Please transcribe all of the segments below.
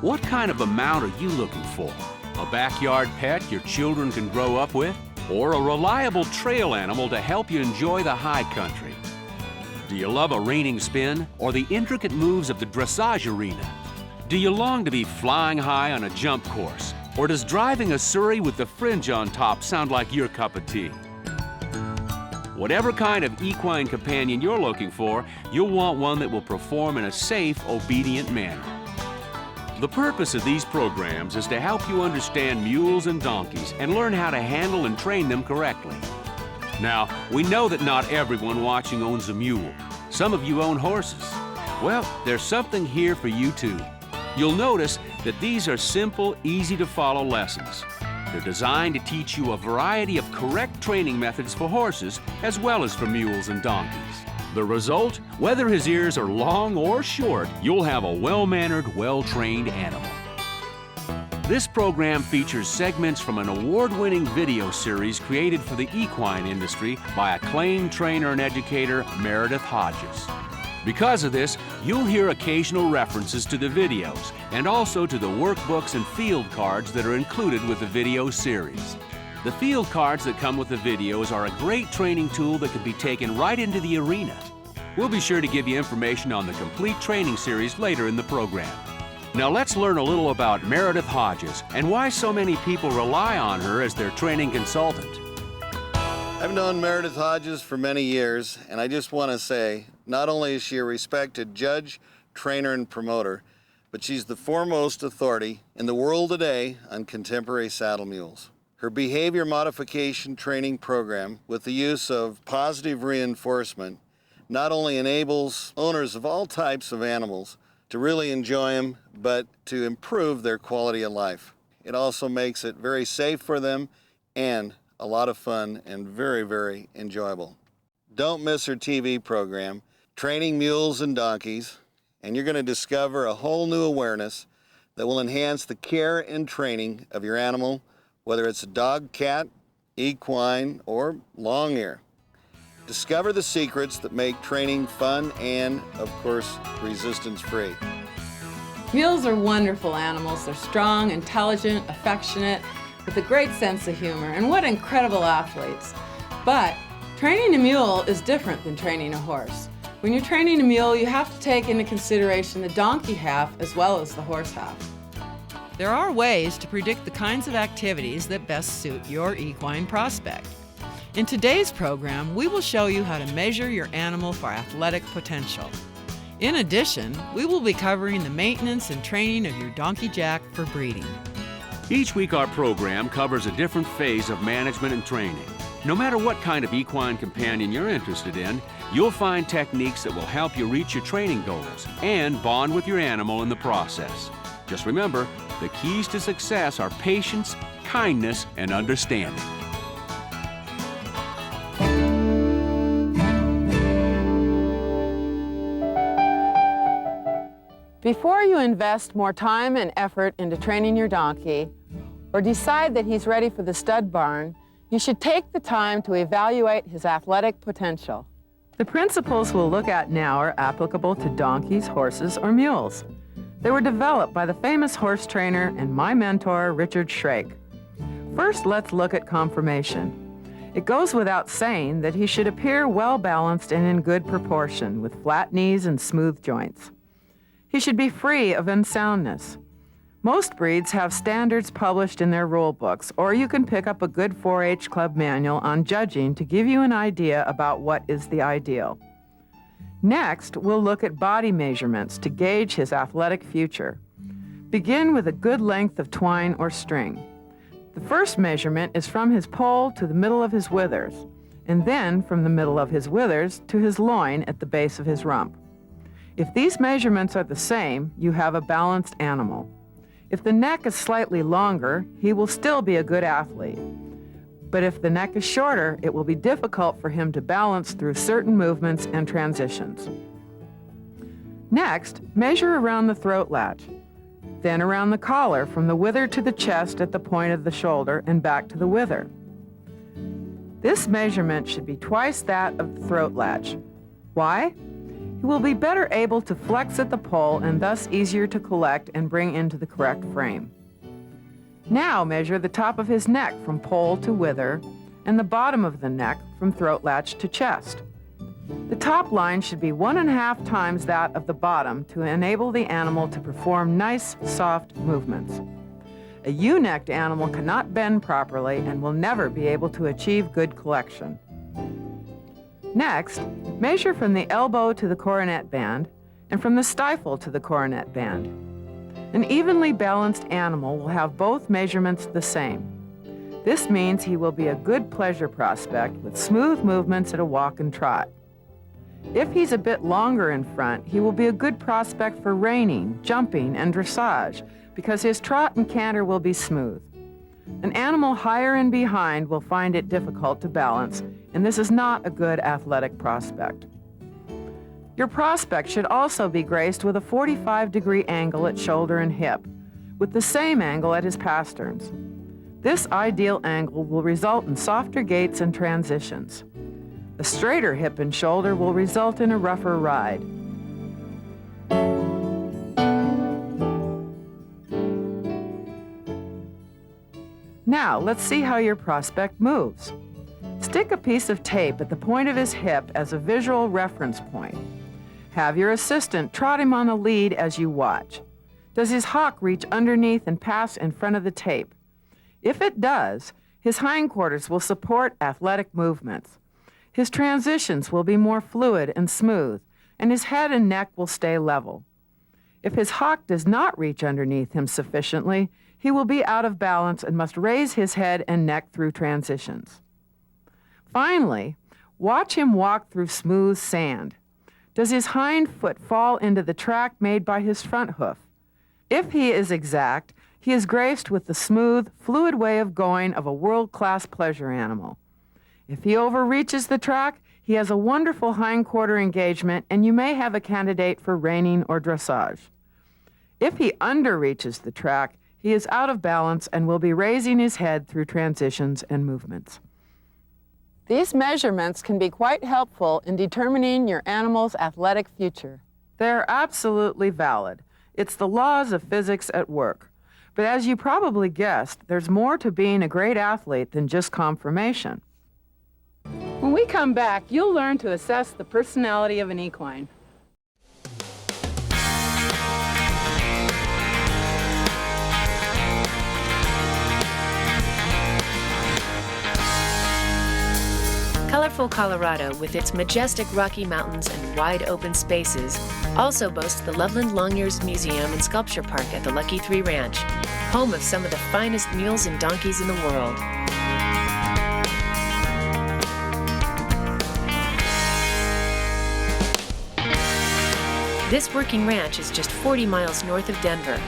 What kind of a mount are you looking for? A backyard pet your children can grow up with? Or a reliable trail animal to help you enjoy the high country? Do you love a reining spin or the intricate moves of the dressage arena? Do you long to be flying high on a jump course? Or does driving a Surrey with the fringe on top sound like your cup of tea? Whatever kind of equine companion you're looking for, you'll want one that will perform in a safe, obedient manner. The purpose of these programs is to help you understand mules and donkeys and learn how to handle and train them correctly. Now, we know that not everyone watching owns a mule. Some of you own horses. Well, there's something here for you too. You'll notice that these are simple, easy-to-follow lessons. They're designed to teach you a variety of correct training methods for horses as well as for mules and donkeys. The result? Whether his ears are long or short, you'll have a well-mannered, well-trained animal. This program features segments from an award-winning video series created for the equine industry by acclaimed trainer and educator Meredith Hodges. Because of this, you'll hear occasional references to the videos and also to the workbooks and field cards that are included with the video series. The field cards that come with the videos are a great training tool that can be taken right into the arena. We'll be sure to give you information on the complete training series later in the program. Now let's learn a little about Meredith Hodges and why so many people rely on her as their training consultant. I've known Meredith Hodges for many years, and I just want to say, not only is she a respected judge, trainer, and promoter, but she's the foremost authority in the world today on contemporary saddle mules. Her behavior modification training program, with the use of positive reinforcement, not only enables owners of all types of animals to really enjoy them, but to improve their quality of life. It also makes it very safe for them and a lot of fun and very, very enjoyable. Don't miss her TV program, Training Mules and Donkeys, and you're going to discover a whole new awareness that will enhance the care and training of your animal, whether it's a dog, cat, equine, or long ear. Discover the secrets that make training fun and, of course, resistance-free. Mules are wonderful animals. They're strong, intelligent, affectionate, with a great sense of humor, and what incredible athletes. But training a mule is different than training a horse. When you're training a mule, you have to take into consideration the donkey half as well as the horse half. There are ways to predict the kinds of activities that best suit your equine prospect. In today's program, we will show you how to measure your animal for athletic potential. In addition, we will be covering the maintenance and training of your donkey jack for breeding. Each week our program covers a different phase of management and training. No matter what kind of equine companion you're interested in, you'll find techniques that will help you reach your training goals and bond with your animal in the process. Just remember, the keys to success are patience, kindness, and understanding. Before you invest more time and effort into training your donkey, or decide that he's ready for the stud barn, you should take the time to evaluate his athletic potential. The principles we'll look at now are applicable to donkeys, horses, or mules. They were developed by the famous horse trainer and my mentor, Richard Shrake. First, let's look at conformation. It goes without saying that he should appear well-balanced and in good proportion, with flat knees and smooth joints. He should be free of unsoundness. Most breeds have standards published in their rule books, or you can pick up a good 4-H club manual on judging to give you an idea about what is the ideal. Next, we'll look at body measurements to gauge his athletic future. Begin with a good length of twine or string. The first measurement is from his poll to the middle of his withers, and then from the middle of his withers to his loin at the base of his rump. If these measurements are the same, you have a balanced animal. If the neck is slightly longer, he will still be a good athlete. But if the neck is shorter, it will be difficult for him to balance through certain movements and transitions. Next, measure around the throat latch, then around the collar from the wither to the chest at the point of the shoulder and back to the wither. This measurement should be twice that of the throat latch. Why? He will be better able to flex at the pole and thus easier to collect and bring into the correct frame. Now measure the top of his neck from pole to wither and the bottom of the neck from throat latch to chest. The top line should be 1.5 times that of the bottom to enable the animal to perform nice, soft movements. A U-necked animal cannot bend properly and will never be able to achieve good collection. Next, measure from the elbow to the coronet band and from the stifle to the coronet band. An evenly balanced animal will have both measurements the same. This means he will be a good pleasure prospect with smooth movements at a walk and trot. If he's a bit longer in front, he will be a good prospect for reining, jumping, and dressage because his trot and canter will be smooth. An animal higher and behind will find it difficult to balance, and this is not a good athletic prospect. Your prospect should also be graced with a 45-degree angle at shoulder and hip, with the same angle at his pasterns. This ideal angle will result in softer gaits and transitions. A straighter hip and shoulder will result in a rougher ride. Now, let's see how your prospect moves. Stick a piece of tape at the point of his hip as a visual reference point. Have your assistant trot him on the lead as you watch. Does his hock reach underneath and pass in front of the tape? If it does, his hindquarters will support athletic movements. His transitions will be more fluid and smooth, and his head and neck will stay level. If his hock does not reach underneath him sufficiently, he will be out of balance and must raise his head and neck through transitions. Finally, watch him walk through smooth sand. Does his hind foot fall into the track made by his front hoof? If he is exact, he is graced with the smooth, fluid way of going of a world-class pleasure animal. If he overreaches the track, he has a wonderful hindquarter engagement, and you may have a candidate for reining or dressage. If he underreaches the track, he is out of balance and will be raising his head through transitions and movements. These measurements can be quite helpful in determining your animal's athletic future. They're absolutely valid. It's the laws of physics at work. But as you probably guessed, there's more to being a great athlete than just conformation. When we come back, you'll learn to assess the personality of an equine. Colorful Colorado, with its majestic Rocky Mountains and wide open spaces, also boasts the Loveland Long-Ears Museum and Sculpture Park at the Lucky 3 Ranch, home of some of the finest mules and donkeys in the world. This working ranch is just 40 miles north of Denver.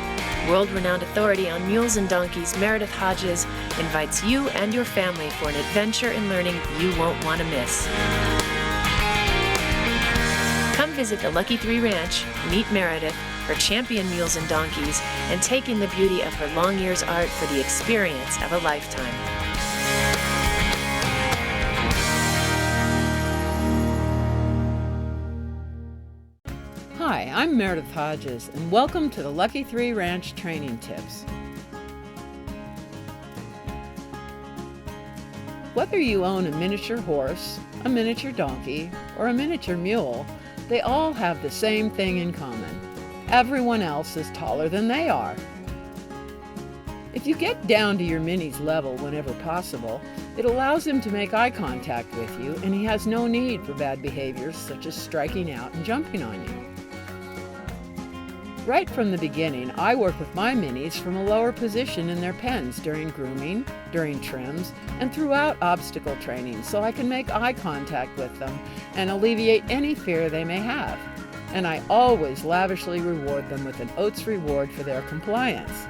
World-renowned authority on mules and donkeys, Meredith Hodges, invites you and your family for an adventure in learning you won't want to miss. Come visit the Lucky 3 Ranch, meet Meredith, her champion mules and donkeys, and take in the beauty of her long ears art for the experience of a lifetime. Hi, I'm Meredith Hodges, and welcome to the Lucky 3 Ranch Training Tips. Whether you own a miniature horse, a miniature donkey, or a miniature mule, they all have the same thing in common. Everyone else is taller than they are. If you get down to your mini's level whenever possible, it allows him to make eye contact with you, and he has no need for bad behaviors such as striking out and jumping on you. Right from the beginning, I work with my minis from a lower position in their pens during grooming, during trims, and throughout obstacle training so I can make eye contact with them and alleviate any fear they may have. And I always lavishly reward them with an Oats reward for their compliance.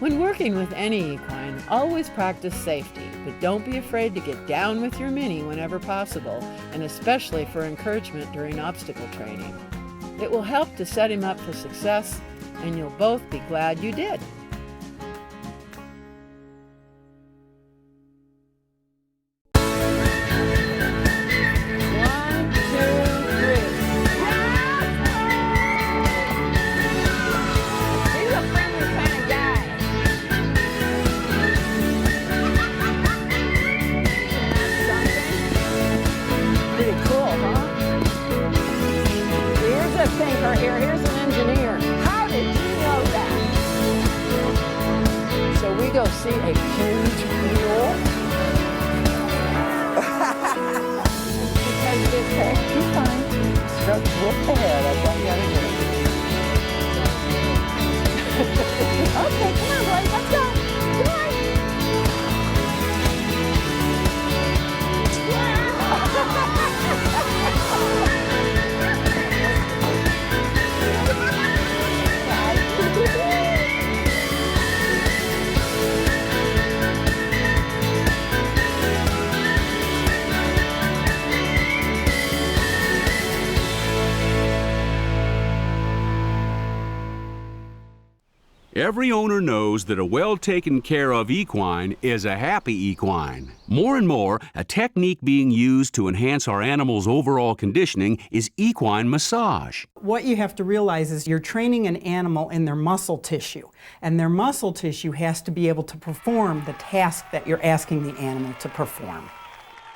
When working with any equine, always practice safety, but don't be afraid to get down with your mini whenever possible, and especially for encouragement during obstacle training. It will help to set him up for success, and you'll both be glad you did. One, two, three. to see a huge mule? Because this heck, you're fine. Stroke with the head, that's all you gotta do. Okay, come on, boys, let's go. Come on. Every owner knows that a well taken care of equine is a happy equine. More and more, a technique being used to enhance our animals' overall conditioning is equine massage. What you have to realize is you're training an animal in their muscle tissue, and their muscle tissue has to be able to perform the task that you're asking the animal to perform.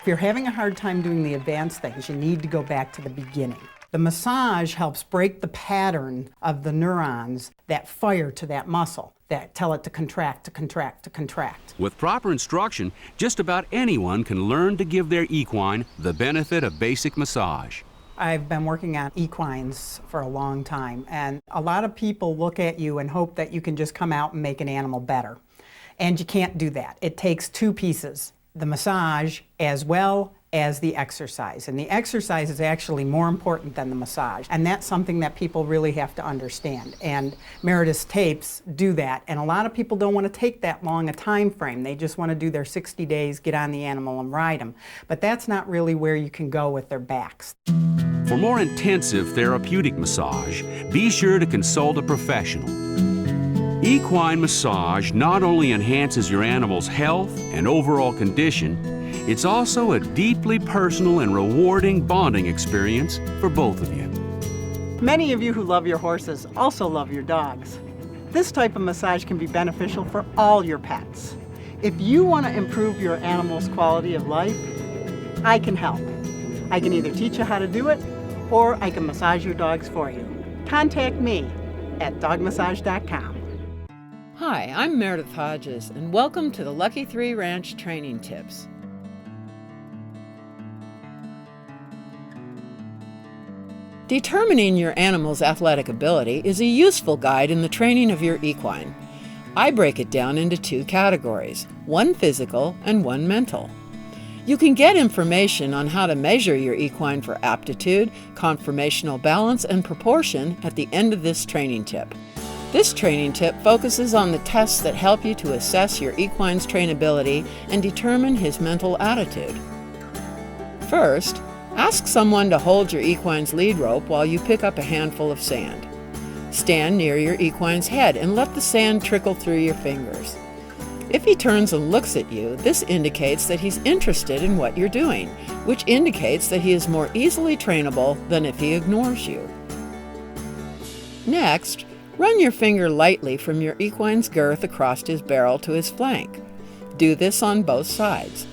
If you're having a hard time doing the advanced things, you need to go back to the beginning. The massage helps break the pattern of the neurons that fire to that muscle, that tell it to contract, to contract, to contract. With proper instruction, just about anyone can learn to give their equine the benefit of basic massage. I've been working on equines for a long time, and a lot of people look at you and hope that you can just come out and make an animal better. And you can't do that. It takes two pieces, the massage as well as the exercise. And the exercise is actually more important than the massage. And that's something that people really have to understand. And Meredith's tapes do that. And a lot of people don't want to take that long a time frame. They just want to do their 60 days, get on the animal and ride them. But that's not really where you can go with their backs. For more intensive therapeutic massage, be sure to consult a professional. Equine massage not only enhances your animal's health and overall condition, it's also a deeply personal and rewarding bonding experience for both of you. Many of you who love your horses also love your dogs. This type of massage can be beneficial for all your pets. If you want to improve your animal's quality of life, I can help. I can either teach you how to do it, or I can massage your dogs for you. Contact me at dogmassage.com. Hi, I'm Meredith Hodges, and welcome to the Lucky 3 Ranch Training Tips. Determining your animal's athletic ability is a useful guide in the training of your equine. I break it down into two categories, one physical and one mental. You can get information on how to measure your equine for aptitude, conformational balance, and proportion at the end of this training tip. This training tip focuses on the tests that help you to assess your equine's trainability and determine his mental attitude. First, ask someone to hold your equine's lead rope while you pick up a handful of sand. Stand near your equine's head and let the sand trickle through your fingers. If he turns and looks at you, this indicates that he's interested in what you're doing, which indicates that he is more easily trainable than if he ignores you. Next, run your finger lightly from your equine's girth across his barrel to his flank. Do this on both sides.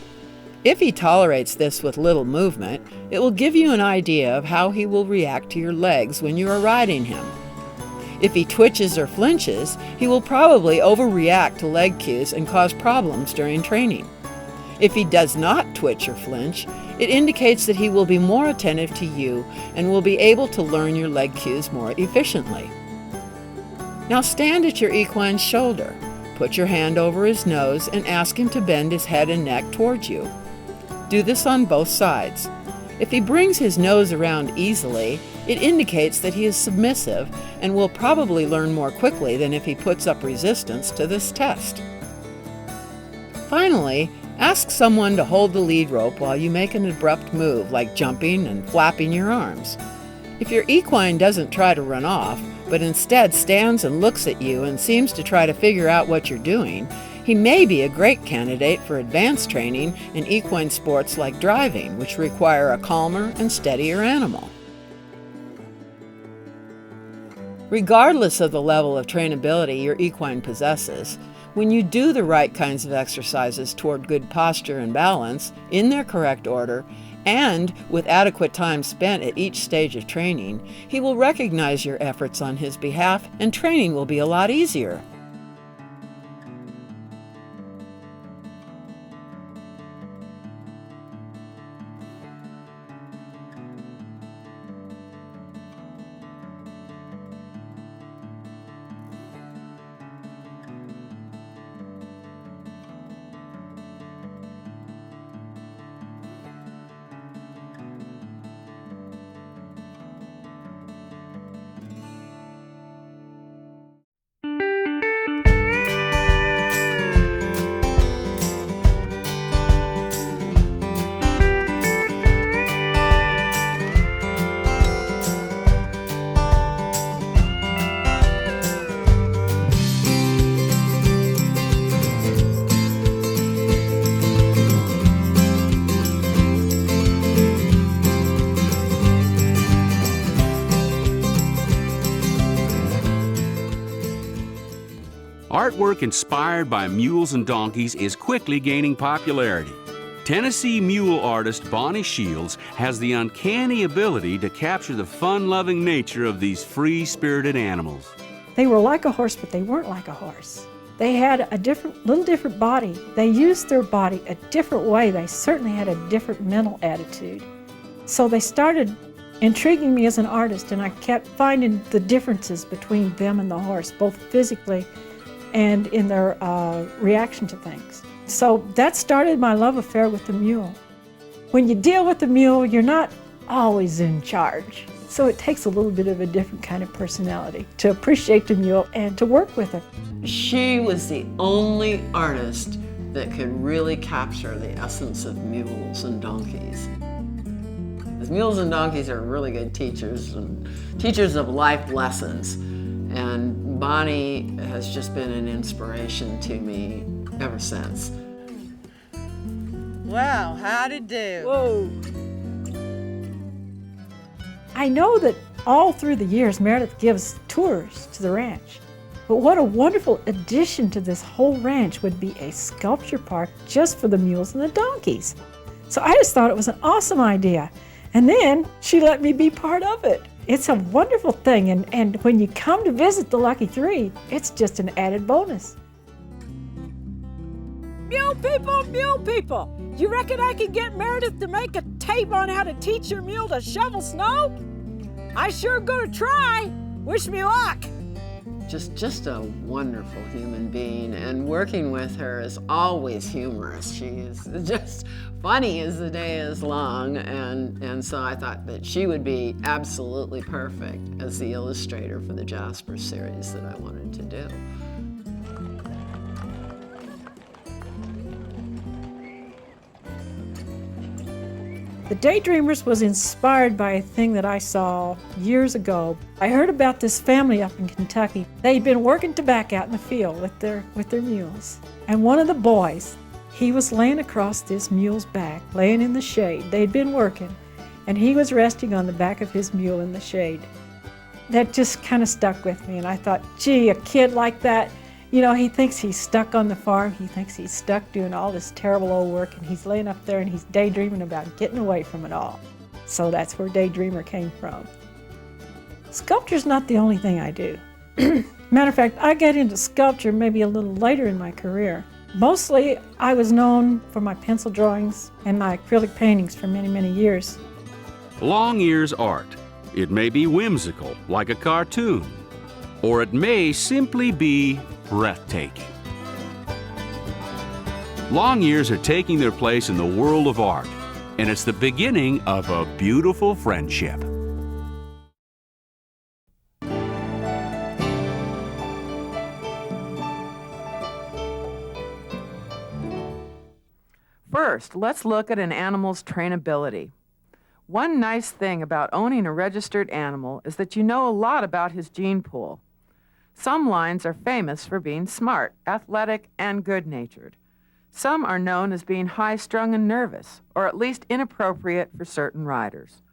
If he tolerates this with little movement, it will give you an idea of how he will react to your legs when you are riding him. If he twitches or flinches, he will probably overreact to leg cues and cause problems during training. If he does not twitch or flinch, it indicates that he will be more attentive to you and will be able to learn your leg cues more efficiently. Now stand at your equine's shoulder. Put your hand over his nose and ask him to bend his head and neck towards you. Do this on both sides. If he brings his nose around easily, it indicates that he is submissive and will probably learn more quickly than if he puts up resistance to this test. Finally, ask someone to hold the lead rope while you make an abrupt move like jumping and flapping your arms. If your equine doesn't try to run off, but instead stands and looks at you and seems to try to figure out what you're doing, he may be a great candidate for advanced training in equine sports like driving, which require a calmer and steadier animal. Regardless of the level of trainability your equine possesses, when you do the right kinds of exercises toward good posture and balance, in their correct order, and with adequate time spent at each stage of training, he will recognize your efforts on his behalf and training will be a lot easier. artwork inspired by mules and donkeys is quickly gaining popularity. Tennessee mule artist Bonnie Shields has the uncanny ability to capture the fun-loving nature of these free-spirited animals. They were like a horse, but they weren't like a horse. They had a little different body. They used their body a different way. They certainly had a different mental attitude. So they started intriguing me as an artist, and I kept finding the differences between them and the horse, both physically and in their reaction to things. So that started my love affair with the mule. When you deal with the mule, you're not always in charge. So it takes a little bit of a different kind of personality to appreciate the mule and to work with her. She was the only artist that could really capture the essence of mules and donkeys. Because mules and donkeys are really good teachers and teachers of life lessons. And Bonnie has just been an inspiration to me ever since. Wow, how'd it do? Whoa. I know that all through the years, Meredith gives tours to the ranch. But what a wonderful addition to this whole ranch would be a sculpture park just for the mules and the donkeys. So I just thought it was an awesome idea. And then she let me be part of it. It's a wonderful thing. And when you come to visit the Lucky Three, it's just an added bonus. Mule people, you reckon I can get Meredith to make a tape on how to teach your mule to shovel snow? I sure gonna try. Wish me luck. Just a wonderful human being, and working with her is always humorous. She is just funny as the day is long, and so I thought that she would be absolutely perfect as the illustrator for the Jasper series that I wanted to do. The Daydreamers was inspired by a thing that I saw years ago. I heard about this family up in Kentucky. They'd been working tobacco out in the field with their mules. And one of the boys, he was laying across this mule's back, laying in the shade. They'd been working, and he was resting on the back of his mule in the shade. That just kind of stuck with me, and I thought, gee, a kid like that, you know, he thinks he's stuck on the farm. He thinks he's stuck doing all this terrible old work, and he's laying up there and he's daydreaming about getting away from it all. So that's where Daydreamer came from. Sculpture's not the only thing I do. Matter of fact, I got into sculpture maybe a little later in my career. Mostly, I was known for my pencil drawings and my acrylic paintings for many, many years. Long ears art. It may be whimsical, like a cartoon, or it may simply be breathtaking. Long ears are taking their place in the world of art, and it's the beginning of a beautiful friendship. First, let's look at an animal's trainability. One nice thing about owning a registered animal is that you know a lot about his gene pool. Some lines are famous for being smart, athletic, and good-natured. Some are known as being high-strung and nervous, or at least inappropriate for certain riders.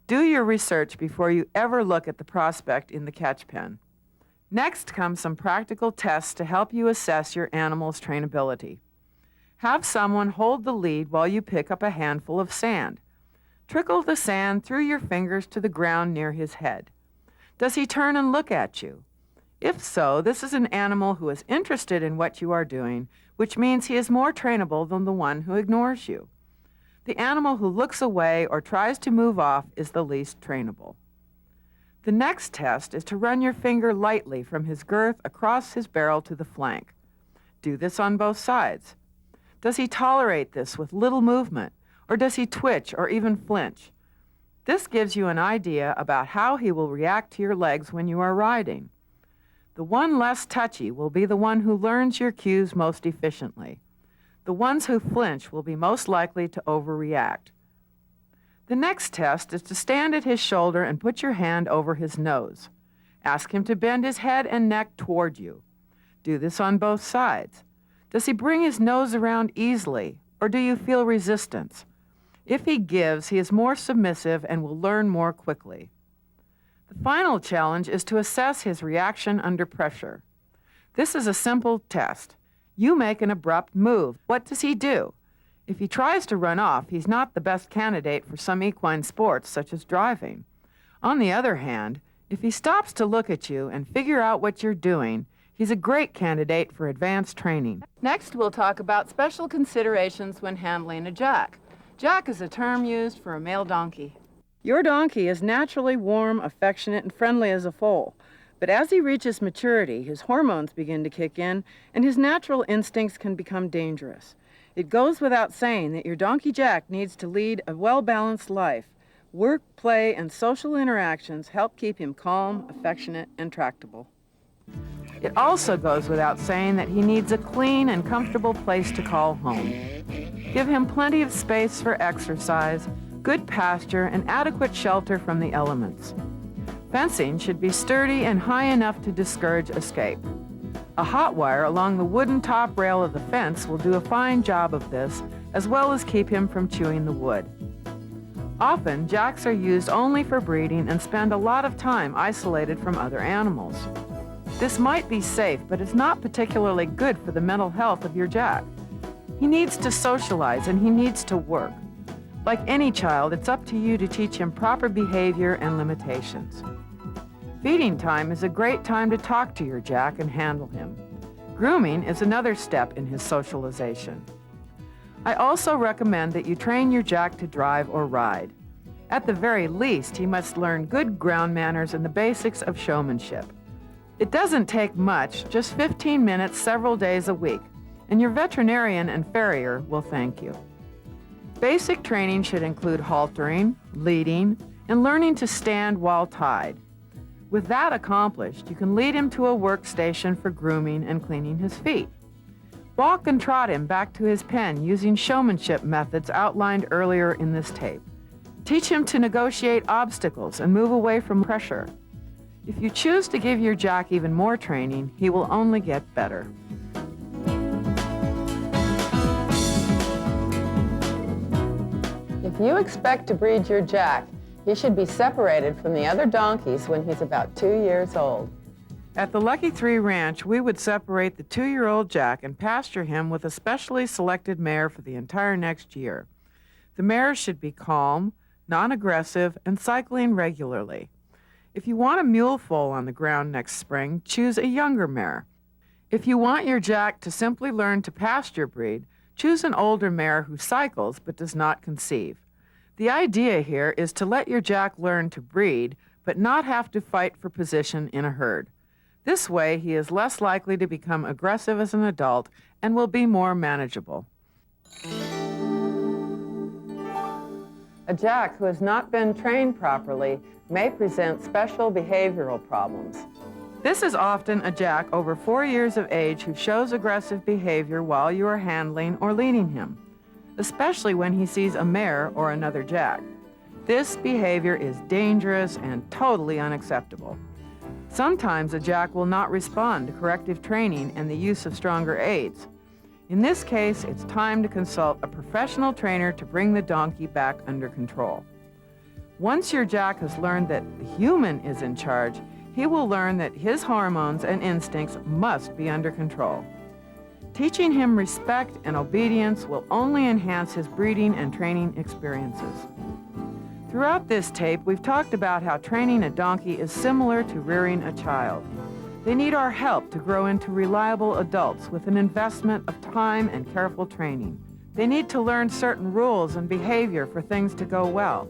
Do your research before you ever look at the prospect in the catch pen. Next come some practical tests to help you assess your animal's trainability. Have someone hold the lead while you pick up a handful of sand. Trickle the sand through your fingers to the ground near his head. Does he turn and look at you? If so, this is an animal who is interested in what you are doing, which means he is more trainable than the one who ignores you. The animal who looks away or tries to move off is the least trainable. The next test is to run your finger lightly from his girth across his barrel to the flank. Do this on both sides. Does he tolerate this with little movement, or does he twitch or even flinch? This gives you an idea about how he will react to your legs when you are riding. The one less touchy will be the one who learns your cues most efficiently. The ones who flinch will be most likely to overreact. The next test is to stand at his shoulder and put your hand over his nose. Ask him to bend his head and neck toward you. Do this on both sides. Does he bring his nose around easily, or do you feel resistance? If he gives, he is more submissive and will learn more quickly. The final challenge is to assess his reaction under pressure. This is a simple test. You make an abrupt move. What does he do? If he tries to run off, he's not the best candidate for some equine sports, such as driving. On the other hand, if he stops to look at you and figure out what you're doing, he's a great candidate for advanced training. Next, we'll talk about special considerations when handling a jack. Jack is a term used for a male donkey. Your donkey is naturally warm, affectionate, and friendly as a foal. But as he reaches maturity, his hormones begin to kick in, and his natural instincts can become dangerous. It goes without saying that your donkey Jack needs to lead a well-balanced life. Work, play, and social interactions help keep him calm, affectionate, and tractable. It also goes without saying that he needs a clean and comfortable place to call home. Give him plenty of space for exercise, good pasture, and adequate shelter from the elements. Fencing should be sturdy and high enough to discourage escape. A hot wire along the wooden top rail of the fence will do a fine job of this, as well as keep him from chewing the wood. Often, jacks are used only for breeding and spend a lot of time isolated from other animals. This might be safe, but it's not particularly good for the mental health of your jack. He needs to socialize and he needs to work. Like any child, it's up to you to teach him proper behavior and limitations. Feeding time is a great time to talk to your jack and handle him. Grooming is another step in his socialization. I also recommend that you train your jack to drive or ride. At the very least, he must learn good ground manners and the basics of showmanship. It doesn't take much, just 15 minutes several days a week, and your veterinarian and farrier will thank you. Basic training should include haltering, leading, and learning to stand while tied. With that accomplished, you can lead him to a workstation for grooming and cleaning his feet. Walk and trot him back to his pen using showmanship methods outlined earlier in this tape. Teach him to negotiate obstacles and move away from pressure. If you choose to give your jack even more training, he will only get better. If you expect to breed your jack, he should be separated from the other donkeys when he's about 2 years old. At the Lucky 3 Ranch, we would separate the 2-year-old jack and pasture him with a specially selected mare for the entire next year. The mares should be calm, non-aggressive, and cycling regularly. If you want a mule foal on the ground next spring, choose a younger mare. If you want your jack to simply learn to pasture breed, choose an older mare who cycles but does not conceive. The idea here is to let your jack learn to breed, but not have to fight for position in a herd. This way, he is less likely to become aggressive as an adult and will be more manageable. A jack who has not been trained properly may present special behavioral problems. This is often a jack over 4 years of age who shows aggressive behavior while you are handling or leading him, especially when he sees a mare or another jack. This behavior is dangerous and totally unacceptable. Sometimes a jack will not respond to corrective training and the use of stronger aids. In this case, it's time to consult a professional trainer to bring the donkey back under control. Once your jack has learned that the human is in charge, he will learn that his hormones and instincts must be under control. Teaching him respect and obedience will only enhance his breeding and training experiences. Throughout this tape, we've talked about how training a donkey is similar to rearing a child. They need our help to grow into reliable adults with an investment of time and careful training. They need to learn certain rules and behavior for things to go well.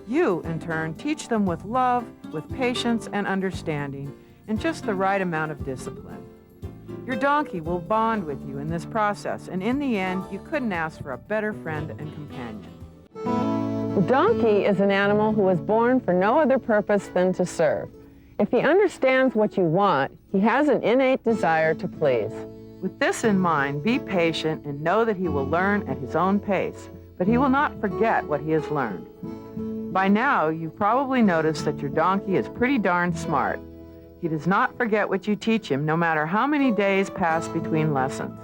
You, in turn, teach them with love, with patience and understanding, and just the right amount of discipline. Your donkey will bond with you in this process, and in the end, you couldn't ask for a better friend and companion. The donkey is an animal who was born for no other purpose than to serve. If he understands what you want, he has an innate desire to please. With this in mind, be patient and know that he will learn at his own pace, but he will not forget what he has learned. By now, you've probably noticed that your donkey is pretty darn smart. He does not forget what you teach him, no matter how many days pass between lessons.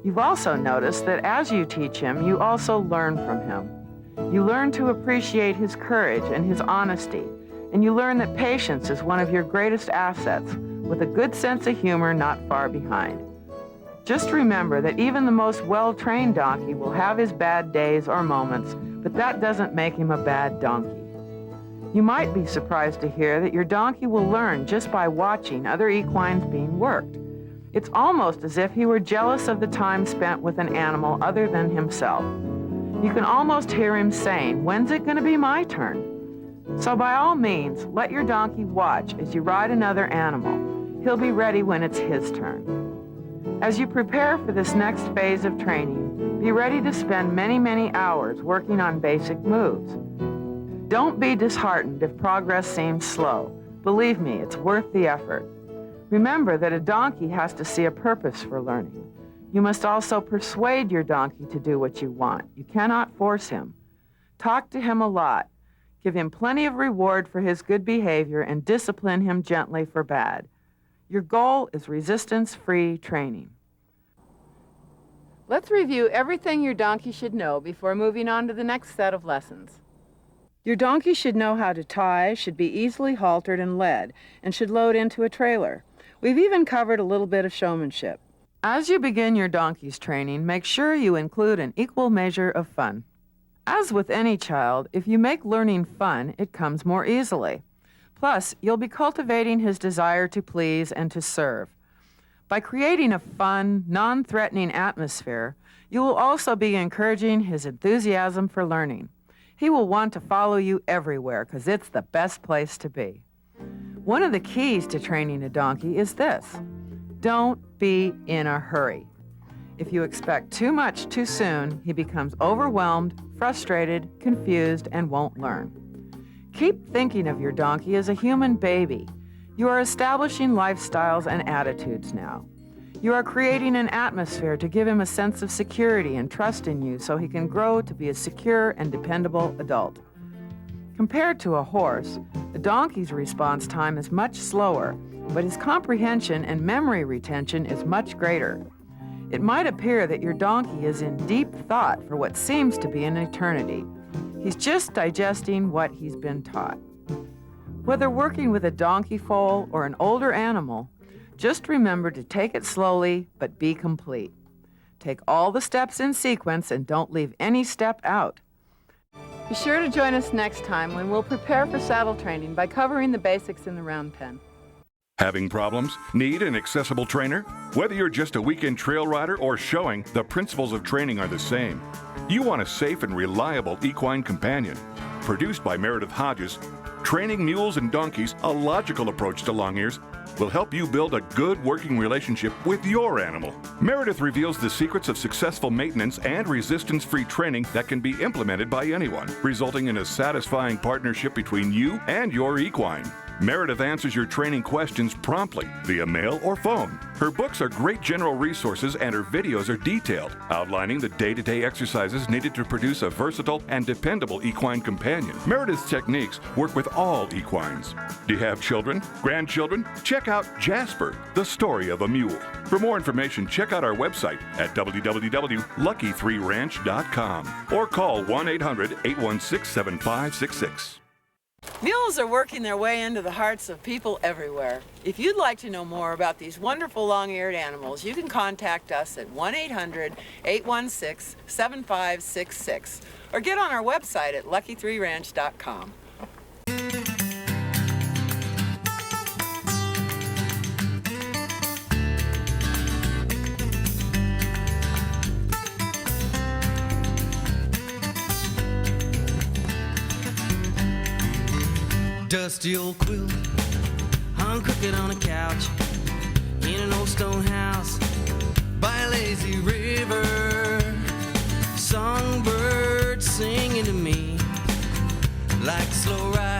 You've also noticed that as you teach him, you also learn from him. You learn to appreciate his courage and his honesty, and you learn that patience is one of your greatest assets, with a good sense of humor not far behind. Just remember that even the most well-trained donkey will have his bad days or moments, but that doesn't make him a bad donkey. You might be surprised to hear that your donkey will learn just by watching other equines being worked. It's almost as if he were jealous of the time spent with an animal other than himself. You can almost hear him saying, "When's it going to be my turn?" So by all means, let your donkey watch as you ride another animal. He'll be ready when it's his turn. As you prepare for this next phase of training, be ready to spend many, many hours working on basic moves. Don't be disheartened if progress seems slow. Believe me, it's worth the effort. Remember that a donkey has to see a purpose for learning. You must also persuade your donkey to do what you want. You cannot force him. Talk to him a lot. Give him plenty of reward for his good behavior and discipline him gently for bad. Your goal is resistance-free training. Let's review everything your donkey should know before moving on to the next set of lessons. Your donkey should know how to tie, should be easily haltered and led, and should load into a trailer. We've even covered a little bit of showmanship. As you begin your donkey's training, make sure you include an equal measure of fun. As with any child, if you make learning fun, it comes more easily. Plus, you'll be cultivating his desire to please and to serve. By creating a fun, non-threatening atmosphere, you will also be encouraging his enthusiasm for learning. He will want to follow you everywhere because it's the best place to be. One of the keys to training a donkey is this: don't be in a hurry. If you expect too much too soon, he becomes overwhelmed, frustrated, confused, and won't learn. Keep thinking of your donkey as a human baby. You are establishing lifestyles and attitudes now. You are creating an atmosphere to give him a sense of security and trust in you so he can grow to be a secure and dependable adult. Compared to a horse, the donkey's response time is much slower, but his comprehension and memory retention is much greater. It might appear that your donkey is in deep thought for what seems to be an eternity. He's just digesting what he's been taught. Whether working with a donkey foal or an older animal, just remember to take it slowly, but be complete. Take all the steps in sequence and don't leave any step out. Be sure to join us next time when we'll prepare for saddle training by covering the basics in the round pen. Having problems? Need an accessible trainer? Whether you're just a weekend trail rider or showing, the principles of training are the same. You want a safe and reliable equine companion. Produced by Meredith Hodges, Training Mules and Donkeys, a logical approach to long ears, will help you build a good working relationship with your animal. Meredith reveals the secrets of successful maintenance and resistance-free training that can be implemented by anyone, resulting in a satisfying partnership between you and your equine. Meredith answers your training questions promptly via mail or phone. Her books are great general resources and her videos are detailed, outlining the day-to-day exercises needed to produce a versatile and dependable equine companion. Meredith's techniques work with all equines. Do you have children, grandchildren? Check out Jasper, the story of a mule. For more information, check out our website at www.lucky3ranch.com or call 1-800-816-7566. Mules are working their way into the hearts of people everywhere. If you'd like to know more about these wonderful long-eared animals, you can contact us at 1-800-816-7566 or get on our website at lucky3ranch.com. Dusty old quilt hung crooked on a couch in an old stone house by a lazy river. Songbirds singing to me like slow ride